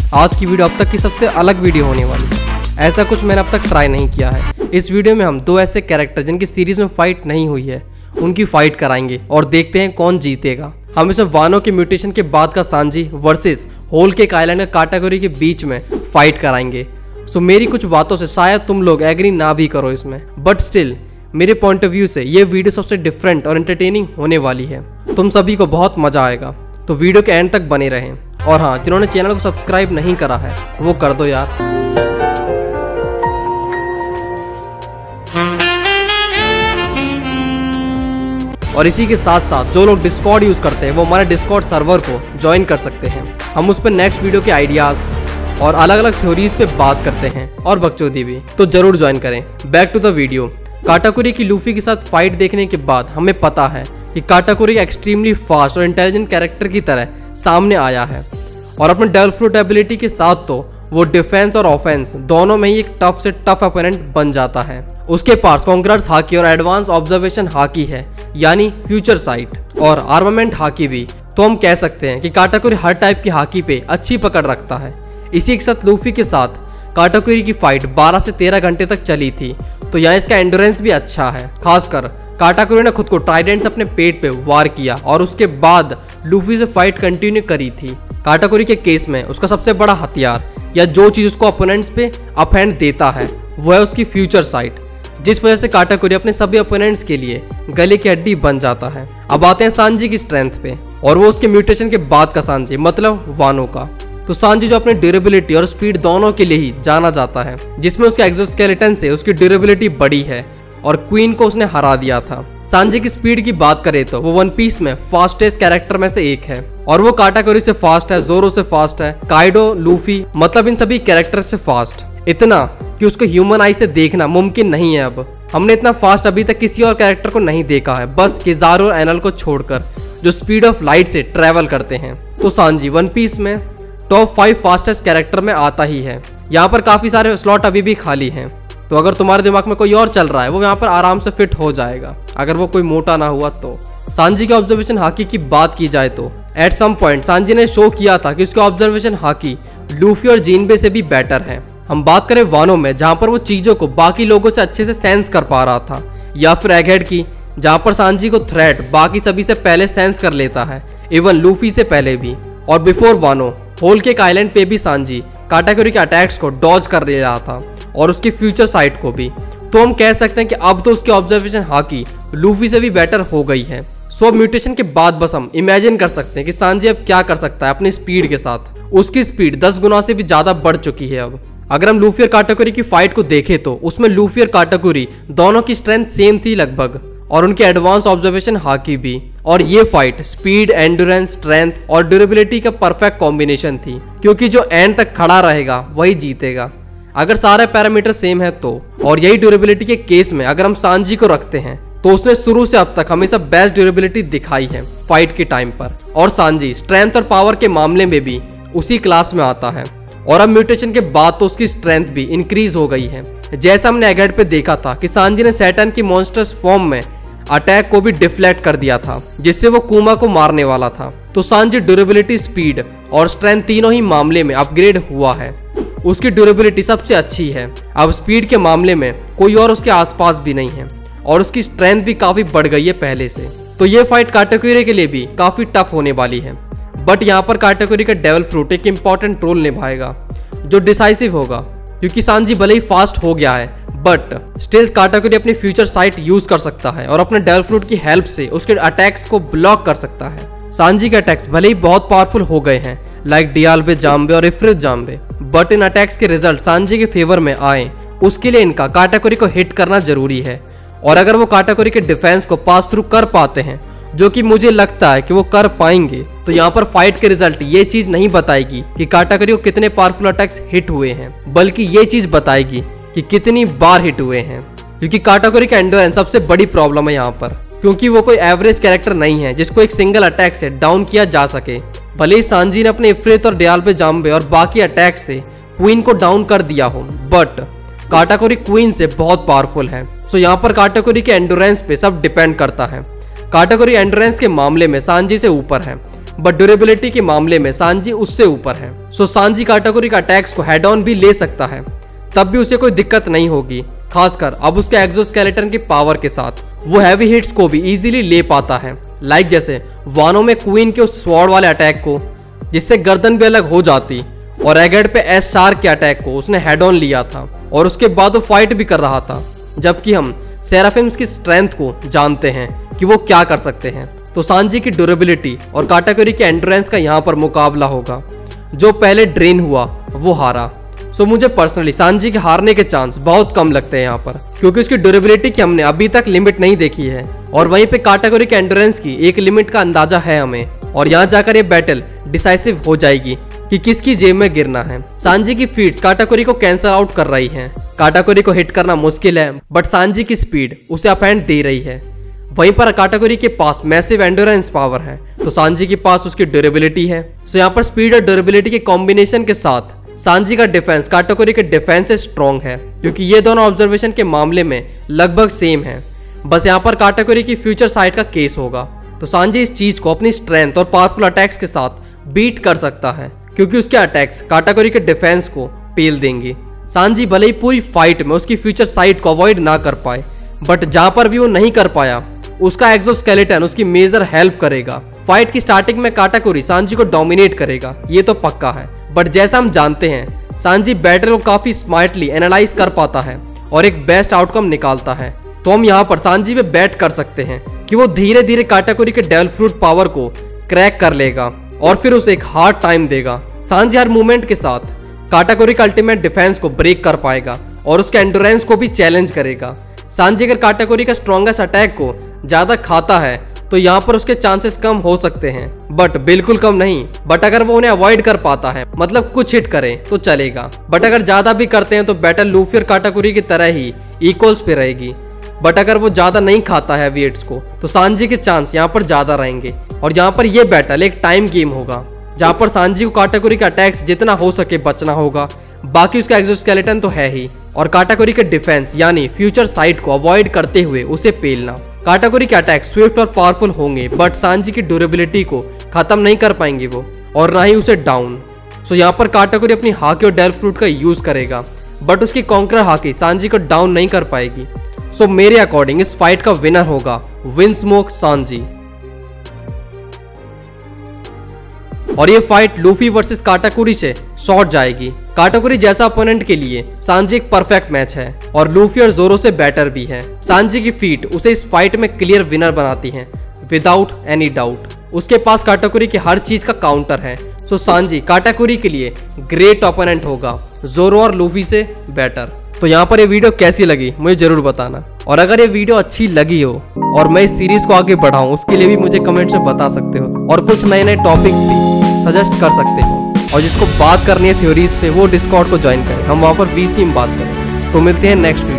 आज की वीडियो अब तक की सबसे अलग वीडियो होने वाली है। ऐसा कुछ मैंने अब तक ट्राई नहीं किया है। इस वीडियो में हम दो ऐसे कैरेक्टर जिनकी सीरीज में फाइट नहीं हुई है उनकी फाइट कराएंगे और देखते हैं कौन जीतेगा। हम इसे वानो के म्यूटेशन के बाद का सांजी वर्सेस होल केक आइलैंड का कैटेगरी के बीच में फाइट कराएंगे। सो मेरी कुछ बातों से शायद तुम लोग एग्री ना भी करो इसमें, बट स्टिल मेरे पॉइंट ऑफ व्यू से ये वीडियो सबसे डिफरेंट और एंटरटेनिंग होने वाली है। तुम सभी को बहुत मजा आएगा, तो वीडियो के एंड तक बने रहें। और हाँ, जिन्होंने चैनल को सब्सक्राइब नहीं करा है वो कर दो यार। और इसी के साथ साथ जो लोग डिस्कॉर्ड यूज करते हैं वो हमारे डिस्कॉर्ड सर्वर को ज्वाइन कर सकते हैं। हम उस पर नेक्स्ट वीडियो के आइडियाज और अलग अलग थ्योरीज पे बात करते हैं और बकचोदी भी, तो जरूर ज्वाइन करें। Back to the video. Katakuri की लूफी के साथ फाइट देखने के बाद हमें पता है कि काटाकुरी एक्सट्रीमली फास्ट और इंटेलिजेंट कैरेक्टर की तरह सामने आया है और अपने डेवल फ्रूट एबिलिटी के साथ तो वो डिफेंस और ऑफेंस दोनों में ही एक टफ से टफ अपोनेंट बन जाता है। उसके पास कॉन्करर्स हाकी और एडवांस ऑब्जर्वेशन हाकी है, यानी फ्यूचर साइट और आर्मामेंट हाकी भी। तो हम कह सकते हैं कि काटाकुरी हर टाइप की हाकी पे अच्छी पकड़ रखता है। इसी के साथ लूफी के साथ काटाकुरी की फाइट 12 से 13 घंटे तक चली थी, तो यहाँ इसका एंडोरेंस भी अच्छा है। खासकर काटाकुरी ने खुद को ट्राइडेंट से अपने पेट पे वार किया और उसके बाद लूफी से फाइट कंटिन्यू करी थी। काटाकुरी के केस में उसका सबसे बड़ा हथियार या जो चीज उसको अपोनेंट्स पे अपहैंड देता है वो है उसकी फ्यूचर साइट, जिस वजह से काटाकुरी अपने सभी अपोनेंट्स के लिए गले की हड्डी बन जाता है। अब आते हैं सांजी की स्ट्रेंथ पे, और वो उसके म्यूटेशन के बाद का सांजी, मतलब वानो का। तो सांजी जो अपनी ड्यूरेबिलिटी और स्पीड दोनों के लिए ही जाना जाता है, जिसमें उसके एक्सोस्केलेटन से उसकी ड्यूरेबिलिटी बढ़ी है और क्वीन को उसने हरा दिया था। सांजी की स्पीड की बात करें तो वो वन पीस में फास्टेस्ट कैरेक्टर में से एक है और वो काटाकुरी से फास्ट है, जोरो से फास्ट है, काइडो, लूफी, मतलब इन सभी कैरेक्टर से फास्ट। इतना कि उसको ह्यूमन आई से देखना मुमकिन नहीं है। अब हमने इतना फास्ट अभी तक किसी और कैरेक्टर को नहीं देखा है, बस किज़ारू और एनल को छोड़कर, जो स्पीड ऑफ लाइट से ट्रेवल करते हैं। तो सांजी वन पीस में टॉप 5 फास्टेस्ट कैरेक्टर में आता ही है। यहाँ पर काफी सारे स्लॉट अभी भी खाली हैं, तो अगर तुम्हारे दिमाग में कोई और चल रहा है वो यहाँ पर आराम से फिट हो जाएगा, अगर वो कोई मोटा ना हुआ तो। सांजी के ऑब्जर्वेशन हाकी की बात की जाए तो एट सम पॉइंट सांजी ने शो किया था कि उसका ऑब्जर्वेशन हाकी लूफी और जिनबे से भी बेटर है। हम बात करें वानो में, जहाँ पर वो चीजों को बाकी लोगों से अच्छे से सेंस कर पा रहा था, या फिर एगहेड की, जहाँ पर सांजी को थ्रेट बाकी सभी से पहले सेंस कर लेता है, इवन लूफी से पहले भी। और बिफोर वानो होल केक आइलैंड पे भी सांजी काटाकुरी के अटैक्स को डॉज कर ले रहा था और उसकी फ्यूचर साइट को भी। तो हम कह सकते हैं कि अब तो उसकी ऑब्जर्वेशन हाकी लूफी से भी बेटर हो गई है। सो अब म्यूटेशन के बाद बस हम इमेजिन कर सकते हैं कि सांजी अब क्या कर सकता है अपनी स्पीड के साथ। उसकी स्पीड 10 गुना से भी ज्यादा बढ़ चुकी है अब। अगर हम लूफी और काटाकुरी की फाइट को देखें तो उसमें लूफी और काटाकुरी दोनों की स्ट्रेंथ सेम थी लगभग, और उनके एडवांस ऑब्जर्वेशन हाकी भी। और ये फाइट स्पीड, एंडोरेंस, स्ट्रेंथ और ड्यूरेबिलिटी का परफेक्ट कॉम्बिनेशन थी, क्योंकि जो एंड तक खड़ा रहेगा वही जीतेगा अगर सारे पैरामीटर सेम है तो। और यही ड्यूरेबिलिटी के केस में अगर हम सांजी को रखते हैं तो उसने शुरू से अब तक हमेशा बेस्ट ड्यूरेबिलिटी दिखाई है फाइट के टाइम पर। और सांजी स्ट्रेंथ और पावर के मामले में भी उसी क्लास में आता है, और अब म्यूटेशन के बाद तो उसकी स्ट्रेंथ भी इंक्रीज हो गई है। जैसा हमने एगहेड पे देखा था कि सांजी ने सैटर्न की मॉन्स्टर्स फॉर्म में अटैक को भी डिफ्लेक्ट कर दिया था, जिससे वो कुमा को मारने वाला था। तो सांजी ड्यूरेबिलिटी, स्पीड और स्ट्रेंथ तीनों ही मामले में अपग्रेड हुआ है। उसकी ड्यूरेबिलिटी सबसे अच्छी है, अब स्पीड के मामले में कोई और उसके आसपास भी नहीं है, और उसकी स्ट्रेंथ भी काफी बढ़ गई है पहले से। तो ये फाइट काटाकुरी के लिए भी काफी टफ होने वाली है, बट यहाँ पर काटाकुरी का डेवल फ्रूट एक इंपॉर्टेंट रोल निभाएगा जो डिसाइसिव होगा, क्योंकि सांजी भले ही फास्ट हो गया है बट स्टिल काटाकुरी अपनी फ्यूचर साइट यूज कर सकता है और अपने डेवल फ्रूट की हेल्प से उसके अटैक्स को ब्लॉक कर सकता है। सांजी के अटैक्स भले ही बहुत पावरफुल हो गए हैं, लाइक डियाल्बे जाम्बे और इफ्रित जाम्बे, बट इन अटैक्स के रिजल्ट सांजी के फेवर में आए उसके लिए इनका काटाकुरी को हिट करना जरूरी है। और अगर वो काटाकुरी के डिफेंस को पास थ्रू कर पाते हैं, जो कि मुझे लगता है कि वो कर पाएंगे, तो यहाँ पर फाइट के रिजल्ट ये चीज नहीं बताएगी कि काटाकुरी को कितने पावरफुल अटैक्स हिट हुए हैं, बल्कि ये चीज बताएगी कि कितनी बार हिट हुए हैं। क्योंकि काटाकुरी का एंडोरेंस सबसे बड़ी प्रॉब्लम है यहाँ पर, क्योंकि वो कोई एवरेज कैरेक्टर नहीं है जिसको एक सिंगल अटैक से डाउन किया जा सके। भले ही सांजी ने अपने इफ्रित और डियाल्बे जाम्बे और बाकी अटैक से क्वीन को डाउन कर दिया हो, बट काटाकुरी क्वीन से बहुत पावरफुल है। सो यहाँ पर काटाकुरी के एंडोरेंस पे सब डिपेंड करता है। काटाकुरी एंडोरेंस के मामले में सांजी से ऊपर है, बट ड्यूरेबिलिटी के मामले में सांजी उससे ऊपर है। सो सांजी काटाकुरी का अटैक्स को हेड ऑन भी ले सकता है, तब भी उसे कोई दिक्कत नहीं होगी, खासकर अब उसके एक्सोस्केलेटन की पावर के साथ। वो हैवी हिट्स को भी इजीली ले पाता है, लाइक जैसे वानो में क्वीन के उस स्वॉर्ड वाले अटैक को जिससे गर्दन भी अलग हो जाती, और एगेड पे एस शार्क के अटैक को उसने हेड ऑन लिया था और उसके बाद वो फाइट भी कर रहा था। जबकि हम सेराफिम्स की स्ट्रेंथ को जानते हैं कि वो क्या कर सकते हैं। तो सांजी की ड्यूरेबिलिटी और काटाकुरी के एंड्योरेंस का यहाँ पर मुकाबला होगा। जो पहले ड्रेन हुआ वो हारा। सो मुझे पर्सनली सांजी के हारने के चांस बहुत कम लगते हैं यहाँ पर, क्योंकि उसकी ड्यूरेबिलिटी की हमने अभी तक लिमिट नहीं देखी है, और वहीं पे काटाकुरी के एंड्योरेंस की एक लिमिट का अंदाजा है हमें, और यहाँ जाकर ये बैटल डिसाइसिव हो जाएगी कि किसकी जेब में गिरना है। सांजी की फीट्स काटाकुरी को कैंसल आउट कर रही हैं। काटाकुरी को हिट करना मुश्किल है, बट सांजी की स्पीड उसे अप हैंड दे रही है। वहीं पर काटाकुरी के पास मैसिव एंड्योरेंस पावर है, तो सांजी के पास उसकी ड्यूरेबिलिटी है। सो यहाँ पर स्पीड और ड्यूरेबिलिटी के कॉम्बिनेशन के साथ सांजी का डिफेंस काटाकुरी के डिफेंस से स्ट्रॉन्ग है, क्योंकि ये दोनों ऑब्जर्वेशन के मामले में लगभग सेम है। बस यहाँ पर काटाकुरी की फ्यूचर साइट का केस होगा। तो सांजी इस चीज को अपनी स्ट्रेंथ और पावरफुल अटैक्स के साथ बीट कर सकता है, क्योंकि उसके अटैक्स काटाकुरी के डिफेंस को पेल देंगे। सांजी भले ही पूरी फाइट में उसकी फ्यूचर साइट को अवॉइड ना कर पाए, बट जहां पर भी वो नहीं कर पाया उसका एक्सोस्केलेटन उसकी मेजर हेल्प करेगा। फाइट की स्टार्टिंग में काटाकुरी सांजी को डोमिनेट करेगा, ये तो पक्का है, बट जैसा हम जानते हैं सांजी बैटल को काफी स्मार्टली एनालाइज कर पाता है और एक बेस्ट आउटकम निकालता है। तो हम यहाँ पर सांजी पे बैट कर सकते हैं कि वो धीरे धीरे काटाकुरी के डेविल फ्रूट पावर को क्रैक कर लेगा और फिर उसे एक हार्ड टाइम देगा। सांजी हर मूवमेंट के साथ काटाकुरी का अल्टीमेट डिफेंस को ब्रेक कर पाएगा और उसके एंड्योरेंस को भी चैलेंज करेगा। सांजी अगर काटाकुरी का स्ट्रॉन्गेस्ट अटैक को ज्यादा खाता है तो यहाँ पर उसके चांसेस कम हो सकते हैं, बट बिल्कुल कम नहीं। बट अगर वो उन्हें अवॉइड कर पाता है, मतलब कुछ हिट करे तो चलेगा, बट अगर ज्यादा भी करते हैं तो बैटल लूफी और काटाकुरी की तरह ही इक्वल्स पे रहेगी। बट अगर वो ज्यादा नहीं खाता है हैवी हिट्स को तो सांजी के चांस यहाँ पर ज्यादा रहेंगे, और यहाँ पर ये बैटल एक टाइम गेम होगा जहाँ पर सांजी को काटाकुरी के अटैक्स जितना हो सके बचना होगा। बाकी उसका एक्सोस्केलेटन तो है ही, और काटाकुरी के डिफेंस यानी फ्यूचर साइट को अवॉइड करते हुए उसे पेलना। काटाकुरी के अटैक स्विफ्ट और पावरफुल होंगे, बट सांजी की ड्यूरेबिलिटी को खत्म नहीं कर पाएंगे वो, और ना ही उसे डाउन। सो यहाँ पर काटाकुरी अपनी हाकी और डेविल फ्रूट का यूज करेगा, बट उसकी कॉन्करर हाकी सांजी को डाउन नहीं कर पाएगी। सो मेरे अकॉर्डिंग इस फाइट का विनर होगा विंस्मोक सांजी। और ये फाइट लूफी वर्सेस काटाकुरी से शॉर्ट जाएगी। काटाकुरी जैसा अपोनेंट के लिए सांजी एक परफेक्ट मैच है, और लूफी और जोरो से बेटर भी है। सांजी की फीट उसे इस फाइट में क्लियर विनर बनाती हैं विदाउट एनी डाउट। उसके पास काटाकुरी की हर चीज का काउंटर है। सो सांजी काटाकुरी के लिए ग्रेट ओपोनेंट होगा, जोरो और लूफी से बेटर। तो यहाँ पर ये वीडियो कैसी लगी मुझे जरूर बताना, और अगर ये वीडियो अच्छी लगी हो और मैं इस सीरीज को आगे बढ़ाऊं उसके लिए भी मुझे कमेंट्स में बता सकते हो, और कुछ नए नए टॉपिक्स भी सजेस्ट कर सकते हो। और जिसको बात करनी है थ्योरीज पे वो डिस्कॉर्ड को ज्वाइन करें, हम वहाँ पर वीसी में बात करें। तो मिलते हैं नेक्स्ट वीडियो।